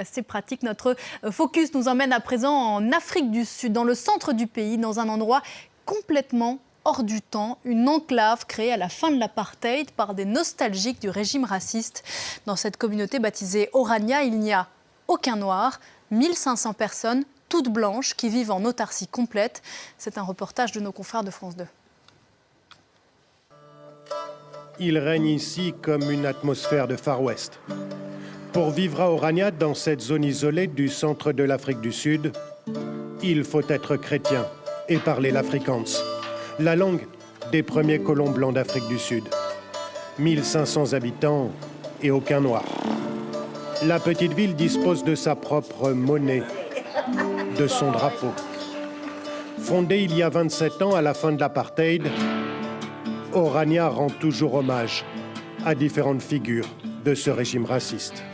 C'est pratique. Notre focus nous emmène à présent en Afrique du Sud, dans le centre du pays, dans un endroit complètement hors du temps, une enclave créée à la fin de l'apartheid par des nostalgiques du régime raciste. Dans cette communauté baptisée Orania, il n'y a aucun noir, 1500 personnes, toutes blanches, qui vivent en autarcie complète. C'est un reportage de nos confrères de France 2. Il règne ici comme une atmosphère de Far West. Pour vivre à Orania, dans cette zone isolée du centre de l'Afrique du Sud, il faut être chrétien et parler l'afrikaans, la langue des premiers colons blancs d'Afrique du Sud. 1500 habitants et aucun noir. La petite ville dispose de sa propre monnaie, de son drapeau. Fondée il y a 27 ans à la fin de l'apartheid, Orania rend toujours hommage à différentes figures de ce régime raciste.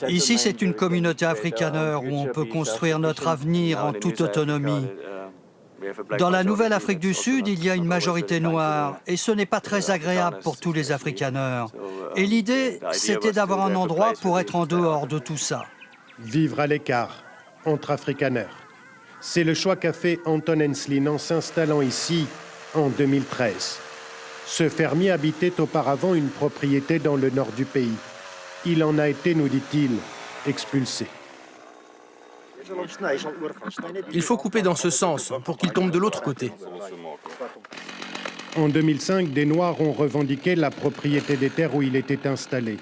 Ici, c'est une communauté afrikaneur où on peut construire notre avenir en toute autonomie. Dans la nouvelle Afrique du Sud, il y a une majorité noire et ce n'est pas très agréable pour tous les afrikaneurs. Et l'idée, c'était d'avoir un endroit pour être en dehors de tout ça. Vivre à l'écart entre afrikaners. C'est le choix qu'a fait Anton Enslin en s'installant ici en 2013. Ce fermier habitait auparavant une propriété dans le nord du pays. Il en a été, nous dit-il, expulsé. Il faut couper dans ce sens pour qu'il tombe de l'autre côté. En 2005, des Noirs ont revendiqué la propriété des terres où il était installé.